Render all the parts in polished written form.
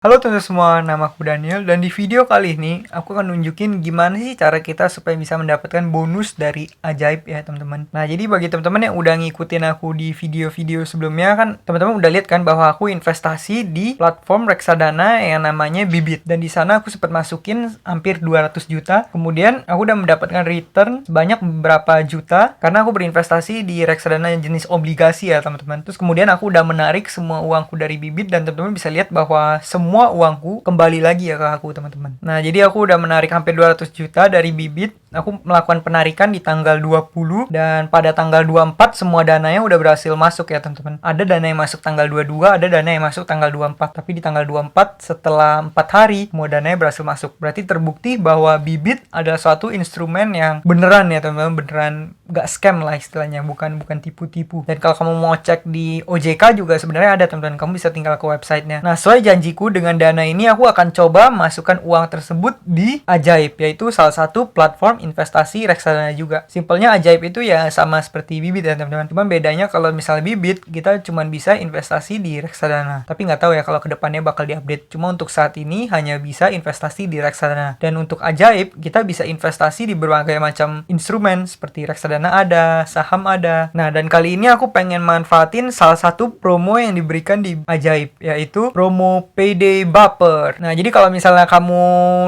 Halo teman-teman semua, nama aku Daniel dan di video kali ini aku akan nunjukin gimana sih cara kita supaya bisa mendapatkan bonus dari ajaib ya teman-teman. Nah jadi bagi teman-teman yang udah ngikutin aku di video-video sebelumnya kan teman-teman udah lihat kan bahwa aku investasi di platform reksadana yang namanya Bibit. Dan di sana aku sempat masukin hampir 200 juta. Kemudian aku udah mendapatkan return sebanyak beberapa juta karena aku berinvestasi di reksadana yang jenis obligasi ya teman-teman. Terus kemudian aku udah menarik semua uangku dari Bibit dan teman-teman bisa lihat bahwa semua uangku kembali lagi ya ke aku teman-teman. Nah jadi aku udah menarik hampir 200 juta dari Bibit. Aku melakukan penarikan di tanggal 20 dan pada tanggal 24 semua dananya udah berhasil masuk ya teman-teman. Ada dana yang masuk tanggal 22, ada dana yang masuk tanggal 24. Tapi di tanggal 24 setelah 4 hari semua dananya berhasil masuk. Berarti terbukti bahwa Bibit adalah suatu instrumen yang beneran ya teman-teman, beneran gak scam lah istilahnya, bukan tipu-tipu. Dan kalau kamu mau cek di OJK juga sebenarnya ada teman-teman, kamu bisa tinggal ke websitenya. Nah sesuai janjiku dengan dana ini aku akan coba masukkan uang tersebut di Ajaib, yaitu salah satu platform investasi reksadana juga. Simpelnya Ajaib itu ya sama seperti Bibit ya teman-teman. Cuman bedanya kalau misalnya Bibit kita cuma bisa investasi di reksadana. Tapi nggak tahu ya kalau kedepannya bakal diupdate. Cuma untuk saat ini hanya bisa investasi di reksadana. Dan untuk Ajaib kita bisa investasi di berbagai macam instrumen seperti reksadana ada, saham ada. Nah dan kali ini aku pengen manfaatin salah satu promo yang diberikan di Ajaib, yaitu promo Payday Baper. Nah jadi kalau misalnya kamu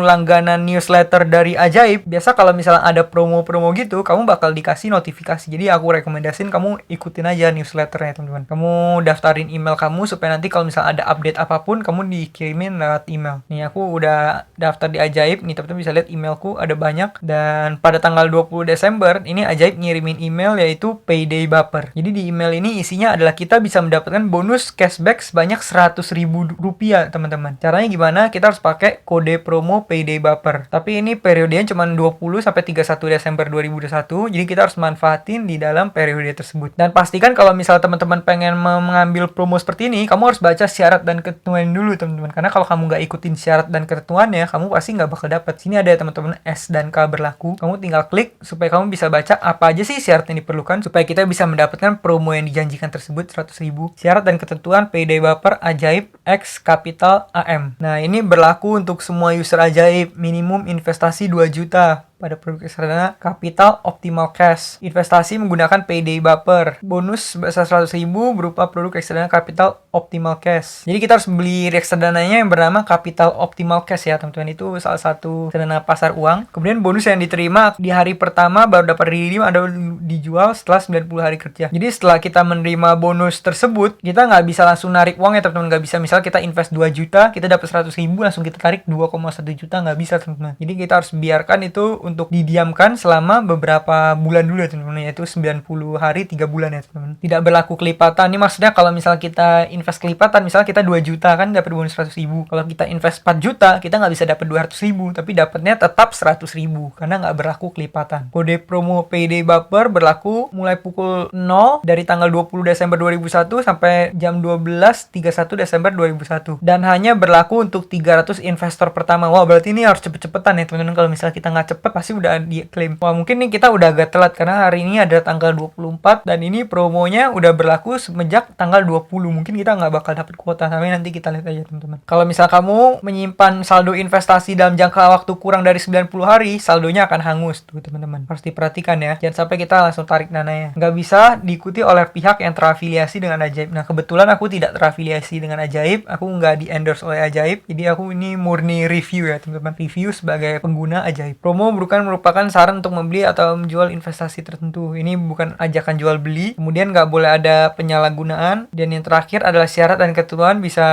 langganan newsletter dari Ajaib, biasa kalau misalnya ada promo-promo gitu, kamu bakal dikasih notifikasi. Jadi aku rekomendasiin kamu ikutin aja newsletternya teman-teman. Kamu daftarin email kamu supaya nanti kalau misalnya ada update apapun, kamu dikirimin lewat email. Nih aku udah daftar di Ajaib, nih teman-teman bisa lihat emailku ada banyak. Dan pada tanggal 20 Desember, ini Ajaib ngirimin email yaitu Payday Baper. Jadi di email ini isinya adalah kita bisa mendapatkan bonus cashback sebanyak 100.000 rupiah teman-teman. Caranya gimana? Kita harus pakai kode promo Payday Baper. Tapi ini periodenya cuma 20 sampai 31 Desember 2021. Jadi kita harus manfaatin di dalam periode tersebut. Dan pastikan kalau misal teman-teman pengen mengambil promo seperti ini, kamu harus baca syarat dan ketentuan dulu teman-teman. Karena kalau kamu nggak ikutin syarat dan ketentuannya, kamu pasti nggak bakal dapat. Sini ada ya teman-teman S dan K berlaku. Kamu tinggal klik supaya kamu bisa baca apa aja sih syarat yang diperlukan supaya kita bisa mendapatkan promo yang dijanjikan tersebut 100.000. Syarat dan ketentuan Payday Baper Ajaib X Capital AM. Nah ini berlaku untuk semua user Ajaib. Minimum investasi 2 juta pada produk reksadana Capital Optimal Cash. Investasi menggunakan Payday Baper. Bonus sebesar 100.000 berupa produk reksadana Capital Optimal Cash. Jadi kita harus beli reksadananya yang bernama Capital Optimal Cash ya teman-teman. Itu salah satu reksadana pasar uang. Kemudian bonus yang diterima di hari pertama baru dapat redeem atau dijual setelah 90 hari kerja. Jadi setelah kita menerima bonus tersebut, kita nggak bisa langsung narik uang ya teman-teman. Nggak bisa misal kita invest 2 juta, kita dapat 100.000 langsung kita tarik 2,1 juta, nggak bisa teman-teman. Jadi kita harus biarkan itu untuk didiamkan selama beberapa bulan dulu ya teman-teman, yaitu 90 hari 3 bulan ya teman-teman. Tidak berlaku kelipatan. Ini maksudnya kalau misal kita invest kelipatan, misal kita 2 juta kan dapat bonus 100.000. Kalau kita invest 4 juta, kita nggak bisa dapat 200.000, tapi dapatnya tetap 100.000 karena nggak berlaku kelipatan. Kode promo Payday Baper berlaku mulai pukul 0 dari tanggal 20 Desember 2001 sampai jam 12.31 Desember 2001. Dan hanya berlaku untuk 300 investor pertama. Wah, berarti ini harus cepet-cepetan ya teman-teman. Kalau misalnya kita nggak cepet, pasti udah diklaim. Wah mungkin nih kita udah agak telat karena hari ini ada tanggal 24 dan ini promonya udah berlaku semenjak tanggal 20. Mungkin kita nggak bakal dapet kuota, tapi nanti kita lihat aja teman-teman. Kalau misal kamu menyimpan saldo investasi dalam jangka waktu kurang dari 90 hari, saldonya akan hangus tuh teman-teman. Harus diperhatikan ya. Jangan sampai kita langsung tarik dananya. Nggak bisa diikuti oleh pihak yang terafiliasi dengan Ajaib. Nah kebetulan aku tidak terafiliasi dengan Ajaib. Aku nggak di endorse oleh Ajaib. Jadi aku ini murni review ya teman-teman. Review sebagai pengguna Ajaib. Promo merupakan saran untuk membeli atau menjual investasi tertentu. Ini bukan ajakan jual beli. Kemudian nggak boleh ada penyalahgunaan. Dan yang terakhir adalah syarat dan ketentuan bisa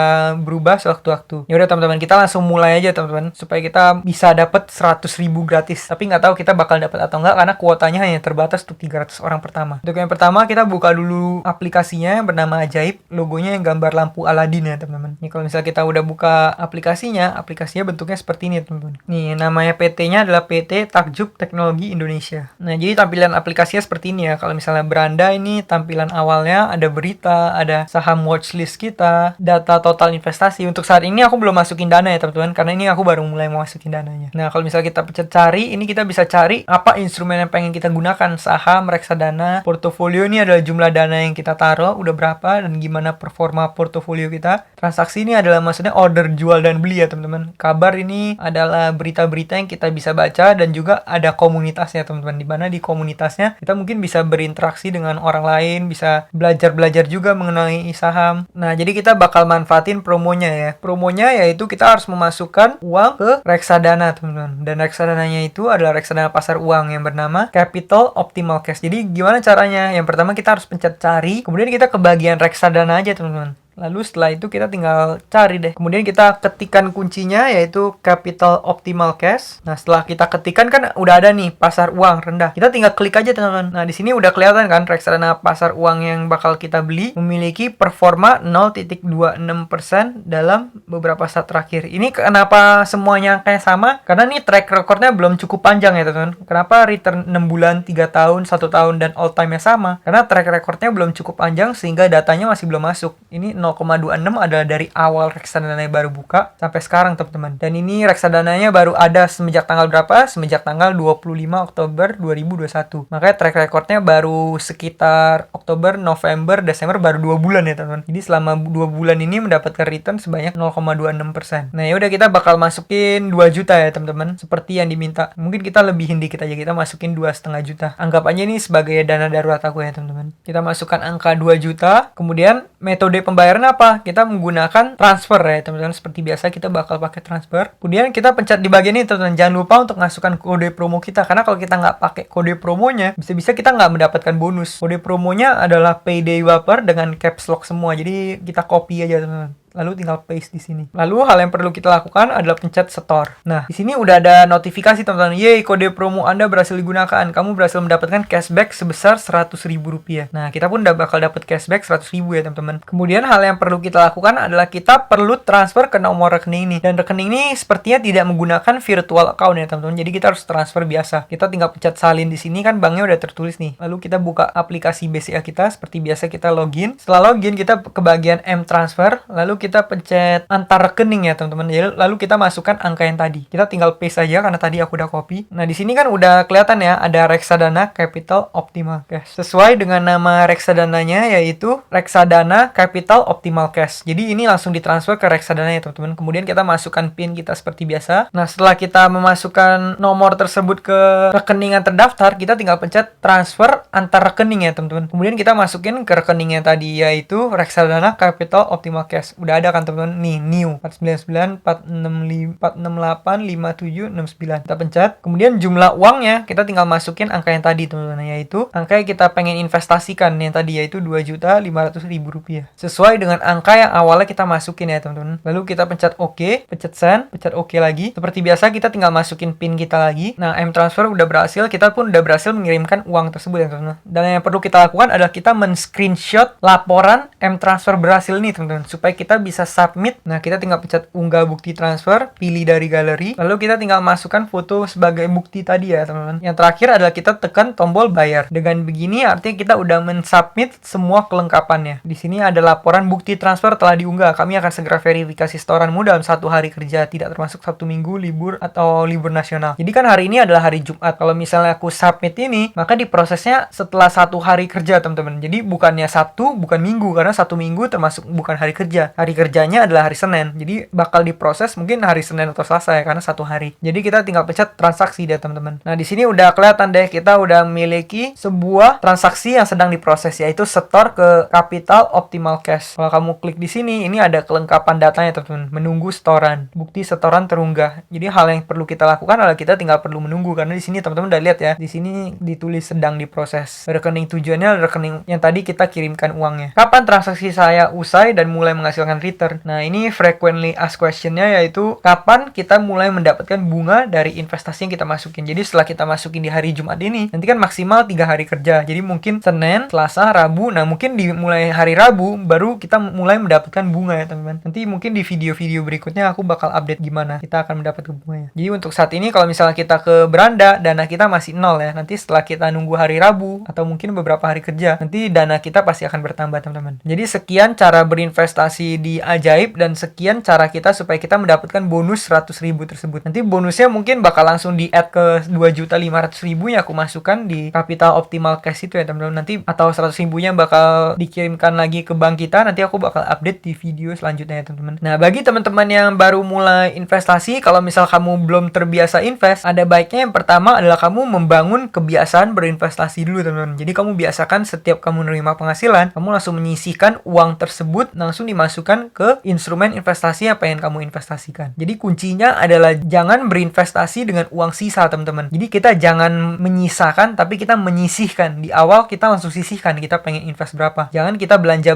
berubah sewaktu-waktu. Ya udah teman-teman, kita langsung mulai aja teman-teman supaya kita bisa dapat 100.000 gratis. Tapi nggak tahu kita bakal dapat atau enggak karena kuotanya hanya terbatas untuk 300 orang pertama. Untuk yang pertama kita buka dulu aplikasinya yang bernama Ajaib. Logonya yang gambar lampu Aladin ya teman-teman. Nih kalau misalnya kita udah buka aplikasinya bentuknya seperti ini teman-teman. Nih namanya PT-nya adalah PT Takjub Teknologi Indonesia. Nah, jadi tampilan aplikasinya seperti ini ya. Kalau misalnya beranda ini tampilan awalnya ada berita, ada saham watchlist wishlist kita, data total investasi. Untuk saat ini aku belum masukin dana ya teman-teman, karena ini aku baru mulai mau masukin dananya. Nah, kalau misalnya kita pencet cari, ini kita bisa cari apa instrumen yang pengen kita gunakan. Saham, reksadana, portofolio ini adalah jumlah dana yang kita taruh, udah berapa, dan gimana performa portofolio kita. Transaksi ini adalah maksudnya order jual dan beli ya teman-teman. Kabar ini adalah berita-berita yang kita bisa baca, dan juga ada komunitasnya teman-teman, dimana di komunitasnya kita mungkin bisa berinteraksi dengan orang lain, bisa belajar juga mengenai saham. Nah, jadi kita bakal manfaatin promonya ya. Promonya yaitu kita harus memasukkan uang ke reksadana teman-teman, dan reksadananya itu adalah reksadana pasar uang yang bernama Capital Optimal Cash. Jadi gimana caranya? Yang pertama kita harus pencet cari, kemudian kita ke bagian reksadana aja teman-teman. Lalu setelah itu kita tinggal cari deh. Kemudian kita ketikkan kuncinya yaitu Capital Optimal Cash. Nah, setelah kita ketikkan kan udah ada nih pasar uang rendah. Kita tinggal klik aja teman-teman. Nah, di sini udah kelihatan kan reksadana pasar uang yang bakal kita beli memiliki performa 0.26% dalam beberapa saat terakhir. Ini kenapa semuanya kayak sama? Karena nih track recordnya belum cukup panjang ya teman-teman. Kenapa return 6 bulan, 3 tahun, 1 tahun, dan all time-nya sama? Karena track recordnya belum cukup panjang sehingga datanya masih belum masuk. Ini 0,26 adalah dari awal reksadananya baru buka sampai sekarang teman-teman. Dan ini reksadananya baru ada semenjak tanggal berapa? Semenjak tanggal 25 Oktober 2021. Makanya track recordnya baru sekitar Oktober, November, Desember, baru 2 bulan ya teman-teman. Jadi selama 2 bulan ini mendapatkan return sebanyak 0,26%. Nah, yaudah kita bakal masukin 2 juta ya teman-teman, seperti yang diminta. Mungkin kita lebihin dikit aja, kita masukin 2,5 juta. Anggap aja ini sebagai dana darurat aku ya teman-teman. Kita masukkan angka 2 juta, kemudian metode pembayaran apa? Kita menggunakan transfer ya teman-teman. Seperti biasa kita bakal pakai transfer. Kemudian kita pencet di bagian ini teman-teman. Jangan lupa untuk masukkan kode promo kita, karena kalau kita nggak pakai kode promonya, bisa-bisa kita nggak mendapatkan bonus. Kode promonya adalah Payday Whopper dengan caps lock semua. Jadi kita copy aja teman-teman. Lalu tinggal paste di sini. Lalu hal yang perlu kita lakukan adalah pencet store. Nah, di sini udah ada notifikasi teman-teman. Yeay, kode promo Anda berhasil digunakan. Kamu berhasil mendapatkan cashback sebesar Rp100.000. Nah, kita pun udah bakal dapat cashback Rp100.000 ya teman-teman. Kemudian hal yang perlu kita lakukan adalah kita perlu transfer ke nomor rekening ini. Dan rekening ini sepertinya tidak menggunakan virtual account ya teman-teman. Jadi kita harus transfer biasa. Kita tinggal pencet salin di sini, kan banknya udah tertulis nih. Lalu kita buka aplikasi BCA kita. Seperti biasa kita login. Setelah login kita ke bagian M transfer. Lalu kita pencet antar rekening ya teman-teman. Lalu kita masukkan angka yang tadi. Kita tinggal paste aja karena tadi aku udah copy. Nah, di sini kan udah kelihatan ya ada reksadana Capital Optimal Cash. Sesuai dengan nama reksadananya yaitu reksadana Capital Optimal Cash. Jadi ini langsung ditransfer ke reksadana ya teman-teman. Kemudian kita masukkan PIN kita seperti biasa. Nah, setelah kita memasukkan nomor tersebut ke rekening yang terdaftar, kita tinggal pencet transfer antar rekening ya teman-teman. Kemudian kita masukin ke rekening yang tadi yaitu reksadana Capital Optimal Cash. Udah ada kan teman-teman, nih new 499 468 5769. Kita pencet, kemudian jumlah uangnya kita tinggal masukin angka yang tadi teman-teman, yaitu angka yang kita pengen investasikan yang tadi yaitu Rp2.500.000 sesuai dengan angka yang awalnya kita masukin ya teman-teman. Lalu kita pencet OK, pencet send, pencet OK lagi. Seperti biasa kita tinggal masukin PIN kita lagi. Nah, M transfer udah berhasil, kita pun udah berhasil mengirimkan uang tersebut ya teman-teman. Dan yang perlu kita lakukan adalah kita men-screenshot laporan M transfer berhasil nih teman-teman, supaya kita bisa submit. Nah, kita tinggal pencet unggah bukti transfer, pilih dari galeri, lalu kita tinggal masukkan foto sebagai bukti tadi ya teman-teman. Yang terakhir adalah kita tekan tombol bayar. Dengan begini artinya kita udah mensubmit semua kelengkapannya. Di sini ada laporan bukti transfer telah diunggah. Kami akan segera verifikasi setoranmu dalam 1 hari kerja, tidak termasuk Sabtu Minggu, libur atau libur nasional. Jadi kan hari ini adalah hari Jumat. Kalau misalnya aku submit ini, maka diprosesnya setelah 1 hari kerja teman-teman. Jadi bukannya Sabtu, bukan Minggu, karena 1 minggu termasuk bukan hari kerja. Hari kerjanya adalah hari Senin. Jadi bakal diproses mungkin hari Senin atau Selasa ya, karena 1 hari. Jadi kita tinggal pencet transaksi deh teman-teman. Nah, di sini udah kelihatan deh kita udah memiliki sebuah transaksi yang sedang diproses, yaitu setor ke Capital Optimal Cash. Kalau kamu klik di sini, ini ada kelengkapan datanya teman-teman. Menunggu setoran. Bukti setoran terunggah. Jadi hal yang perlu kita lakukan adalah kita tinggal perlu menunggu, karena di sini teman-teman udah lihat ya. Di sini ditulis sedang diproses. Rekening tujuannya adalah rekening yang tadi kita kirimkan uangnya. Kapan transaksi saya usai dan mulai menghasilkan mendapatkan return. Nah, ini frequently asked question-nya yaitu kapan kita mulai mendapatkan bunga dari investasi yang kita masukin. Jadi setelah kita masukin di hari Jumat ini, nanti kan maksimal 3 hari kerja. Jadi mungkin Senin, Selasa, Rabu. Nah, mungkin di mulai hari Rabu baru kita mulai mendapatkan bunga ya, teman-teman. Nanti mungkin di video-video berikutnya aku bakal update gimana kita akan mendapatkan bunganya. Jadi untuk saat ini kalau misalnya kita ke beranda, dana kita masih nol ya. Nanti setelah kita nunggu hari Rabu atau mungkin beberapa hari kerja, nanti dana kita pasti akan bertambah, teman-teman. Jadi sekian cara berinvestasi di Ajaib dan sekian cara kita supaya kita mendapatkan bonus 100.000 tersebut. Nanti bonusnya mungkin bakal langsung di-add ke 2.500.000 yang aku masukkan di Capital Optimal Cash itu ya, teman-teman. Nanti atau 100.000-nya bakal dikirimkan lagi ke bank kita. Nanti aku bakal update di video selanjutnya ya, teman-teman. Nah, bagi teman-teman yang baru mulai investasi, kalau misal kamu belum terbiasa invest, ada baiknya yang pertama adalah kamu membangun kebiasaan berinvestasi dulu, teman-teman. Jadi kamu biasakan setiap kamu menerima penghasilan, kamu langsung menyisihkan uang tersebut langsung dimasukkan ke instrumen investasi yang pengen kamu investasikan. Jadi kuncinya adalah jangan berinvestasi dengan uang sisa, teman-teman. Jadi kita jangan menyisakan, tapi kita menyisihkan. Di awal kita langsung sisihkan, kita pengen invest berapa. Jangan kita belanja,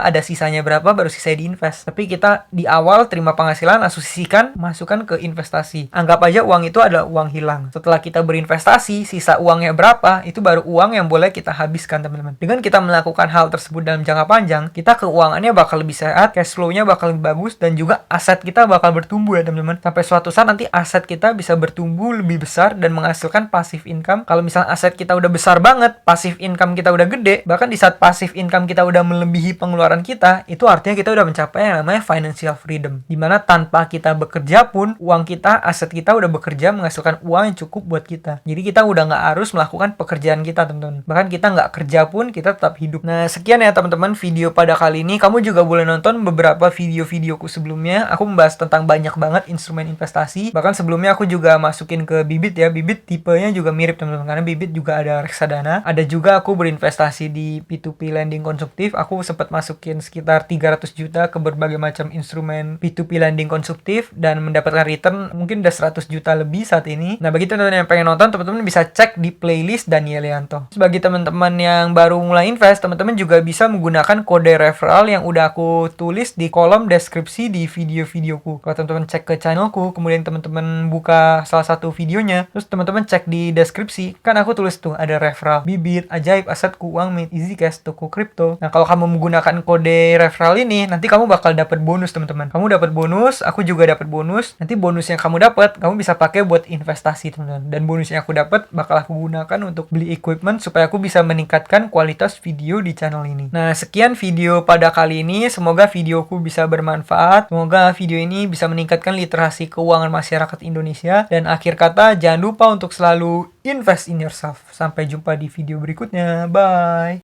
ada sisanya berapa, baru sisa diinvest. Tapi kita di awal terima penghasilan, langsung sisihkan, masukkan ke investasi. Anggap aja uang itu adalah uang hilang. Setelah kita berinvestasi, sisa uangnya berapa, itu baru uang yang boleh kita habiskan, teman-teman. Dengan kita melakukan hal tersebut dalam jangka panjang, kita keuangannya bakal lebih sehat, cash flow-nya bakal lebih bagus, dan juga aset kita bakal bertumbuh ya, teman-teman. Sampai suatu saat nanti aset kita bisa bertumbuh lebih besar dan menghasilkan passive income. Kalau misalnya aset kita udah besar banget, passive income kita udah gede, bahkan di saat passive income kita udah melebihi pengeluaran kita, itu artinya kita udah mencapai yang namanya financial freedom. Dimana tanpa kita bekerja pun, uang kita, aset kita udah bekerja menghasilkan uang yang cukup buat kita. Jadi kita udah nggak harus melakukan pekerjaan kita, teman-teman. Bahkan kita nggak kerja pun, kita tetap hidup. Nah, sekian ya teman-teman video pada kali ini. Kamu juga boleh nonton beberapa video-videoku sebelumnya. Aku membahas tentang banyak banget instrumen investasi. Bahkan sebelumnya aku juga masukin ke Bibit ya. Bibit tipenya juga mirip, teman-teman. Karena Bibit juga ada reksadana. Ada juga aku berinvestasi di P2P lending konsumtif. Aku sempat masukin sekitar 300 juta ke berbagai macam instrumen P2P lending konsumtif dan mendapatkan return mungkin udah 100 juta lebih saat ini. Nah, bagi teman-teman yang pengen nonton, teman-teman bisa cek di playlist Daniel Yanto. Bagi teman-teman yang baru mulai invest, teman-teman juga bisa menggunakan kode referral yang udah aku tulis di kolom deskripsi di video-videoku. Kalau teman-teman cek ke channelku, kemudian teman-teman buka salah satu videonya, terus teman-teman cek di deskripsi, kan aku tulis tuh ada referral Bibit, Ajaib, Asetku, Uangmint, EasyCash, Toko Kripto. Nah, kalau kamu menggunakan kode referral ini, nanti kamu bakal dapat bonus, teman-teman. Kamu dapat bonus, aku juga dapat bonus. Nanti bonus yang kamu dapat, kamu bisa pakai buat investasi, teman-teman. Dan bonus yang aku dapat bakal aku gunakan untuk beli equipment supaya aku bisa meningkatkan kualitas video di channel ini. Nah, sekian video pada kali ini. Semoga videoku bisa bermanfaat. Semoga video ini bisa meningkatkan literasi keuangan masyarakat Indonesia. Dan akhir kata, jangan lupa untuk selalu invest in yourself. Sampai jumpa di video berikutnya. Bye!